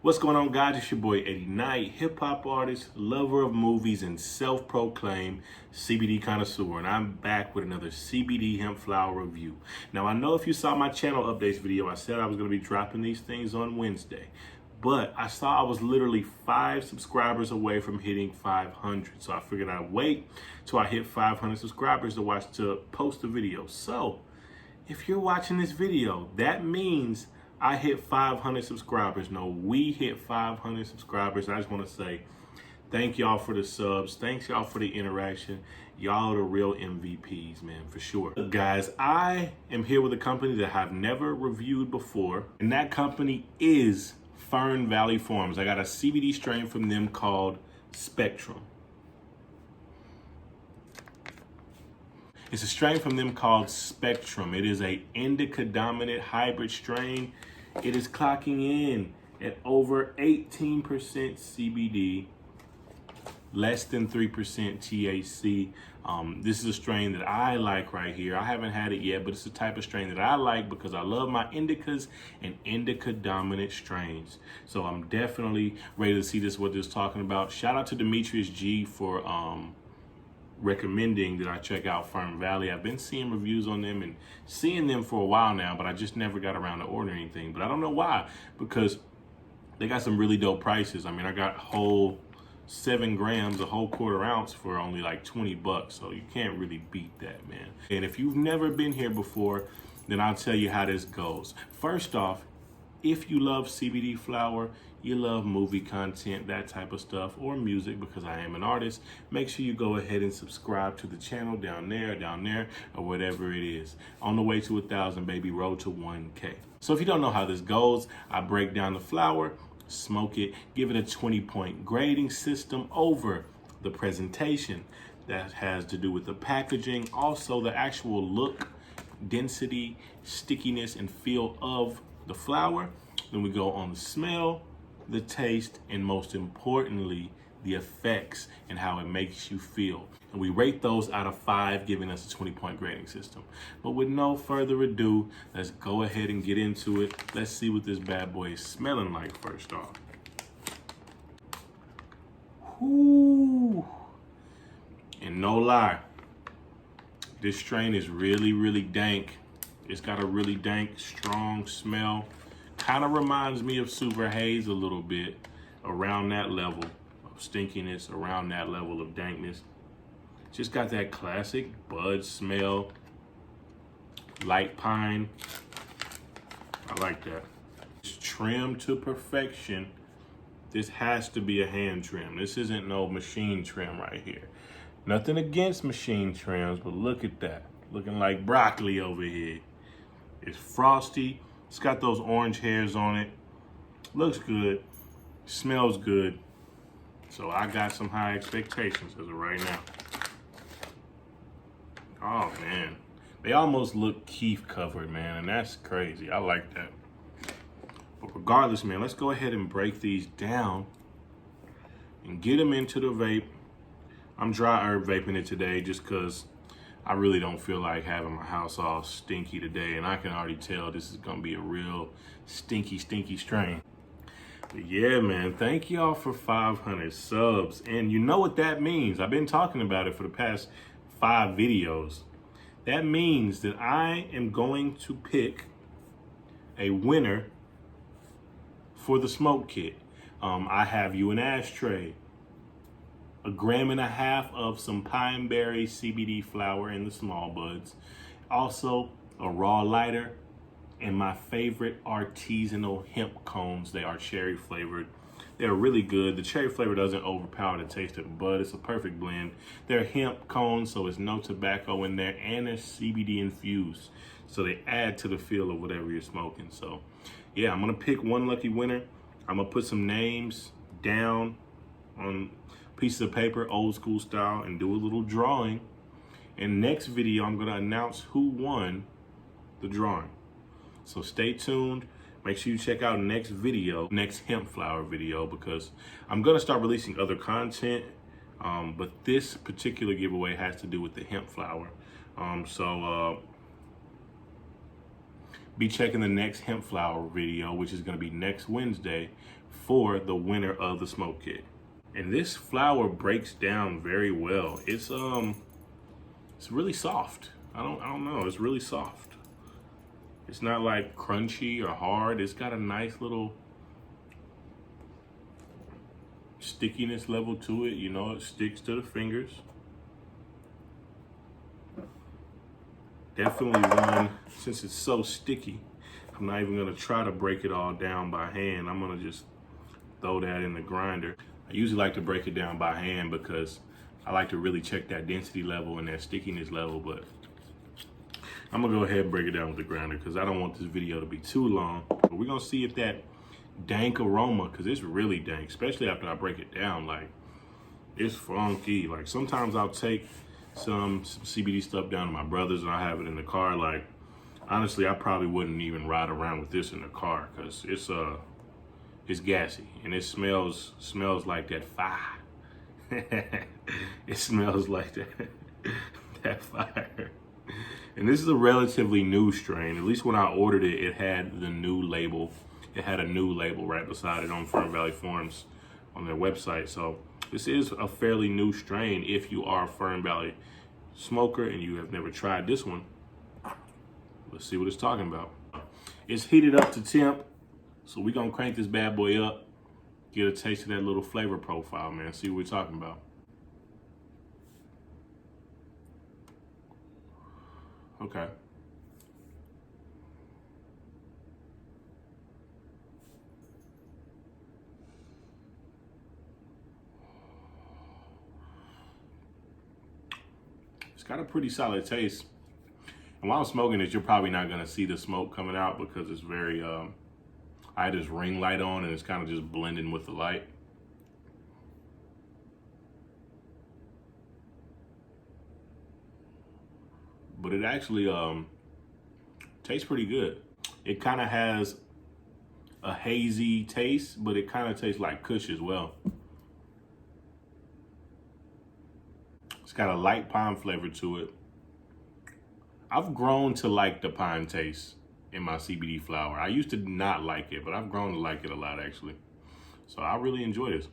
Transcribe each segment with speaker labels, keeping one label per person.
Speaker 1: What's going on, guys? It's your boy Eddie Knight, hip-hop artist, lover of movies, and self-proclaimed CBD connoisseur, and I'm back with another CBD hemp flower review. Now, I know if you saw my channel updates video, I said I was going to be dropping these things on Wednesday, but I saw I was literally 5 subscribers away from hitting 500, so I figured I'd wait till I hit 500 subscribers to post the video. So, if you're watching this video, that means I hit 500 subscribers. No, we hit 500 subscribers. I just want to say thank y'all for the subs. Thanks y'all for the interaction. Y'all are the real MVPs, man, for sure. Guys, I am here with a company that I've never reviewed before, and that company is Fern Valley Farms. I got a CBD strain from them called Spectrum. It's a strain from them called Spectrum. It is a Indica dominant hybrid strain. It is clocking in at over 18% CBD, less than 3% THC. This is a strain that I like right here. I haven't had it yet, but it's the type of strain that I like because I love my Indicas and Indica dominant strains. So I'm definitely ready to see what this is talking about. Shout out to Demetrius G for recommending that I check out Fern Valley. I've been seeing reviews on them and seeing them for a while now, but I just never got around to ordering anything. But I don't know why, because they got some really dope prices. I mean, I got whole 7 grams, a whole quarter ounce for only like 20 bucks. So you can't really beat that, man. And if you've never been here before, then I'll tell you how this goes. First off, if you love CBD flower, you love movie content, that type of stuff, or music, because I am an artist, make sure you go ahead and subscribe to the channel down there, or whatever it is. On the way to 1,000, baby, road to 1K. So if you don't know how this goes, I break down the flower, smoke it, give it a 20-point grading system over the presentation. That has to do with the packaging, also the actual look, density, stickiness, and feel of the flower. Then we go on the smell, the taste, and most importantly, the effects and how it makes you feel. And we rate those out of 5, giving us a 20-point grading system. But with no further ado, let's go ahead and get into it. Let's see what this bad boy is smelling like first off. Whoo! And no lie, this strain is really, really dank. It's got a really dank, strong smell. Kind of reminds me of Super Haze a little bit, around that level of stinkiness, around that level of dankness. Just got that classic bud smell, light pine. I like that. It's trimmed to perfection. This has to be a hand trim. This isn't no machine trim right here. Nothing against machine trims, but look at that. Looking like broccoli over here. It's frosty. It's got those orange hairs on it. Looks good. Smells good. So I got some high expectations as of right now. Oh, man. They almost look keef covered, man, and that's crazy. I like that. But regardless, man, let's go ahead and break these down and get them into the vape. I'm dry herb vaping it today just because I really don't feel like having my house all stinky today, and I can already tell this is gonna be a real stinky strain. But yeah, man, thank y'all for 500 subs. And you know what that means. I've been talking about it for the past 5 videos. That means that I am going to pick a winner for the smoke kit. I have you an ashtray, 1.5 grams of some pine berry CBD flower in the small buds, also a raw lighter, and my favorite artisanal hemp cones. They are cherry flavored. They're really good. The cherry flavor doesn't overpower the taste of the bud. It's a perfect blend. They're hemp cones, so there's no tobacco in there, and they're CBD infused, so they add to the feel of whatever you're smoking. So yeah, I'm gonna pick one lucky winner. I'm gonna put some names down on pieces of paper, old school style, and do a little drawing. In next video, I'm gonna announce who won the drawing. So stay tuned. Make sure you check out next video, next hemp flower video, because I'm gonna start releasing other content, but this particular giveaway has to do with the hemp flower. be checking the next hemp flower video, which is going to be next Wednesday, for the winner of the smoke kit. And this flower breaks down very well. It's really soft. I don't know. It's really soft. It's not like crunchy or hard. It's got a nice little stickiness level to it. You know, it sticks to the fingers. Definitely one, since it's so sticky, I'm not even gonna try to break it all down by hand. I'm gonna just throw that in the grinder. I usually like to break it down by hand because I like to really check that density level and that stickiness level, but I'm gonna go ahead and break it down with the grinder because I don't want this video to be too long. But we're gonna see if that dank aroma, because it's really dank, especially after I break it down, like it's funky. Like sometimes I'll take some CBD stuff down to my brother's and I have it in the car. Like honestly, I probably wouldn't even ride around with this in the car because it's gassy and it smells like that fire. It smells like that fire. And this is a relatively new strain. At least when I ordered it, it had the new label. It had a new label right beside it on Fern Valley Farms on their website. So this is a fairly new strain if you are a Fern Valley smoker and you have never tried this one. Let's see what it's talking about. It's heated up to temp. So we're gonna crank this bad boy up, get a taste of that little flavor profile, man. See what we're talking about. Okay. It's got a pretty solid taste. And while I'm smoking it, you're probably not gonna see the smoke coming out because it's very, I had this ring light on and it's kind of just blending with the light. But it actually tastes pretty good. It kind of has a hazy taste, but it kind of tastes like Kush as well. It's got a light pine flavor to it. I've grown to like the pine taste in my CBD flower. I used to not like it, but I've grown to like it a lot actually. So I really enjoy this.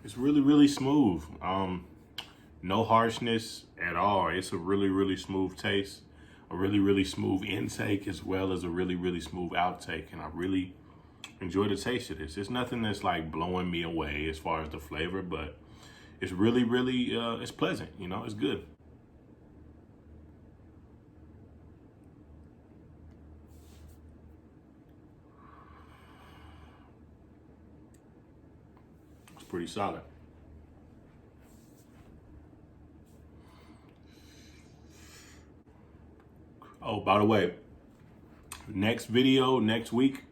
Speaker 1: It's really, really smooth. No harshness at all. It's a really, really smooth taste, a really, really smooth intake, as well as a really, really smooth outtake. And I really enjoy the taste of this. It's nothing that's like blowing me away as far as the flavor, but it's really, really, it's pleasant, you know, it's good. It's pretty solid. Oh, by the way, next video, next week,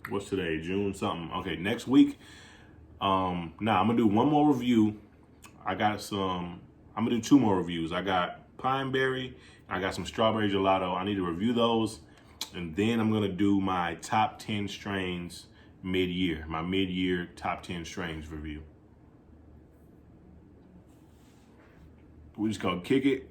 Speaker 1: what's today, June something? Okay, next week, now I'm gonna do one more review. I'm gonna do 2 more reviews. I got Pine Berry, I got some Strawberry Gelato. I need to review those. And then I'm gonna do my top 10 strains mid-year, my mid-year top 10 strains review. We just gonna kick it.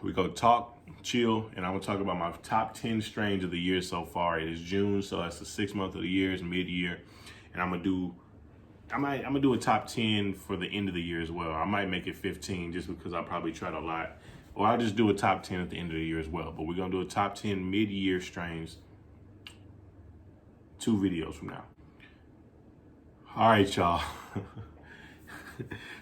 Speaker 1: We go talk, chill, and I'm gonna talk about my top 10 strains of the year so far. It is June, so that's the 6th month of the year, it's mid-year. And I'm gonna do a top 10 for the end of the year as well. I might make it 15 just because I probably tried a lot. Or I'll just do a top 10 at the end of the year as well. But we're gonna do a top 10 mid-year strains 2 videos from now. All right, y'all.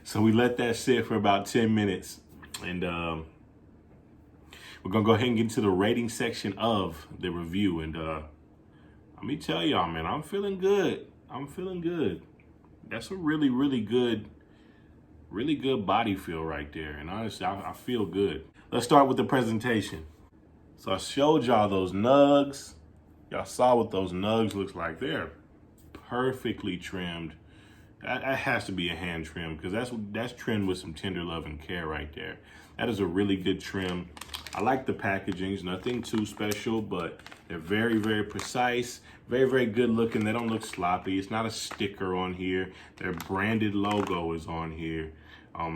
Speaker 1: So we let that sit for about 10 minutes. And we're gonna go ahead and get into the rating section of the review. And let me tell y'all, man, I'm feeling good. I'm feeling good. That's a really, really good body feel right there. And honestly, I feel good. Let's start with the presentation. So I showed y'all those nugs. Y'all saw what those nugs looks like. They're perfectly trimmed. That has to be a hand trim, because that's trimmed with some tender love and care right there. That is a really good trim. I like the packaging. It's nothing too special, but they're very, very precise, very, very good looking. They don't look sloppy. It's not a sticker on here. Their branded logo is on here.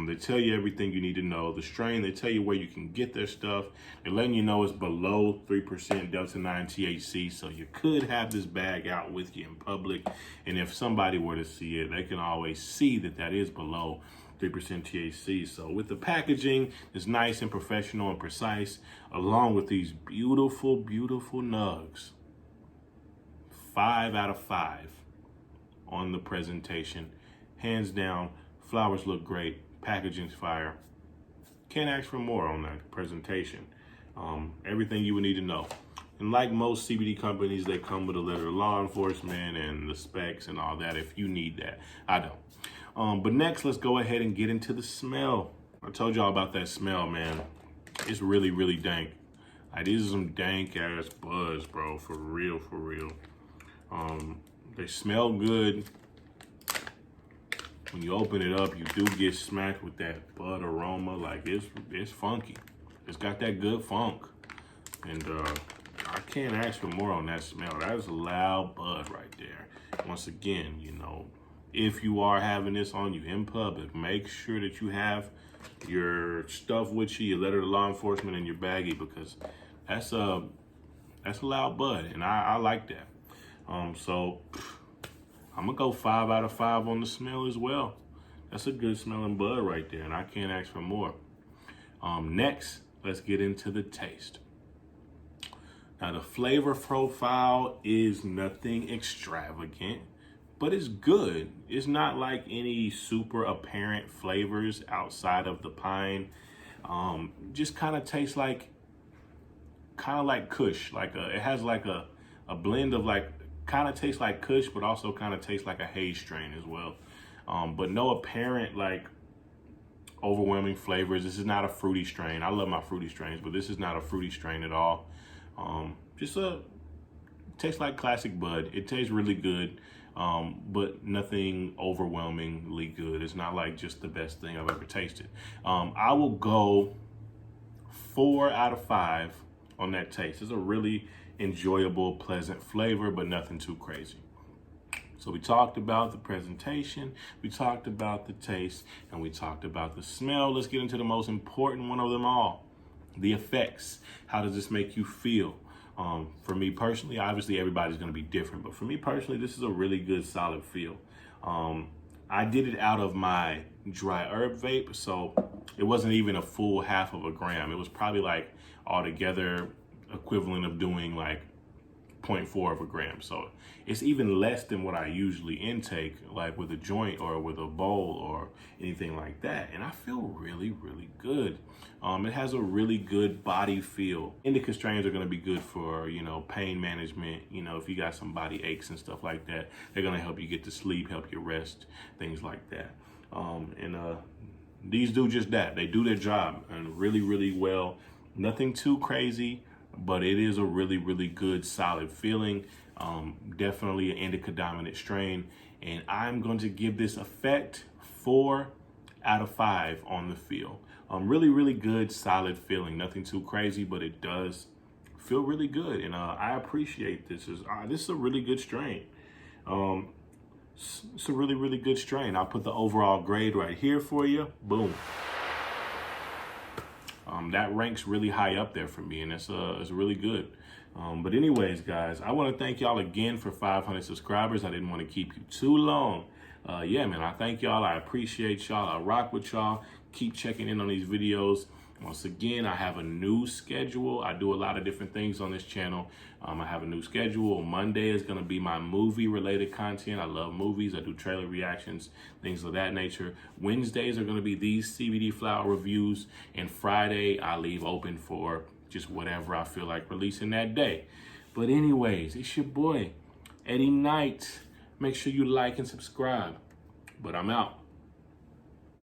Speaker 1: They tell you everything you need to know. The strain, they tell you where you can get their stuff. They're letting you know it's below 3% Delta 9 THC, so you could have this bag out with you in public. And if somebody were to see it, they can always see that that is below 3% THC. So with the packaging, it's nice and professional and precise, along with these beautiful, beautiful nugs. 5 out of 5 on the presentation. Hands down, flowers look great. Packaging's fire. Can't ask for more on that presentation. Everything you would need to know. And like most CBD companies, they come with a letter of law enforcement and the specs and all that if you need that. I don't. But next, let's go ahead and get into the smell. I told y'all about that smell, man. It's really, really dank. Like, these are some dank ass buds, bro. For real, for real. They smell good. When you open it up, you do get smacked with that bud aroma. Like, it's funky. It's got that good funk. And I can't ask for more on that smell. That is a loud bud right there. Once again, you know, if you are having this on you in public, make sure that you have your stuff with you, your letter to law enforcement, and your baggie, because that's a loud bud, and I like that. So I'm gonna go 5 out of 5 on the smell as well. That's a good smelling bud right there, and I can't ask for more. Next, let's get into the taste. Now, the flavor profile is nothing extravagant, but it's good. It's not like any super apparent flavors outside of the pine. Just kind of tastes like, Kush. It has like a blend of kind of tastes like Kush, but also kind of tastes like a haze strain as well. But no apparent overwhelming flavors. This is not a fruity strain. I love my fruity strains, but this is not a fruity strain at all. Tastes like classic bud. It tastes really good, but nothing overwhelmingly good. It's not like just the best thing I've ever tasted. I will go 4 out of 5 on that taste. It's a really enjoyable, pleasant flavor, but nothing too crazy. So we talked about the presentation, we talked about the taste, and we talked about the smell. Let's get into the most important one of them all, the effects. How does this make you feel? For me personally, obviously everybody's gonna be different, but for me personally, this is a really good, solid feel. I did it out of my dry herb vape, so it wasn't even a full half of a gram. It was probably altogether equivalent of doing 0.4 of a gram. So it's even less than what I usually intake, with a joint or with a bowl or anything like that. And I feel really, really good. It has a really good body feel. Indica strains are gonna be good for, pain management. If you got some body aches and stuff like that, they're gonna help you get to sleep, help you rest, things like that. These do just that. They do their job and really, really well. Nothing too crazy, but it is a really, really good, solid feeling. Definitely an indica dominant strain. And I'm going to give this effect 4 out of 5 on the feel. Really, really good, solid feeling. Nothing too crazy, but it does feel really good. And I appreciate this. This is a really good strain. It's a really, really good strain. I'll put the overall grade right here for you. Boom. That ranks really high up there for me, and it's really good. But anyways, guys, I want to thank y'all again for 500 subscribers. I didn't want to keep you too long. Yeah, man, I thank y'all. I appreciate y'all. I rock with y'all. Keep checking in on these videos. Once again, I have a new schedule. I do a lot of different things on this channel. I have a new schedule. Monday is going to be my movie-related content. I love movies. I do trailer reactions, things of that nature. Wednesdays are going to be these CBD flower reviews. And Friday, I leave open for just whatever I feel like releasing that day. But anyways, it's your boy, Eddie Knight. Make sure you like and subscribe. But I'm out.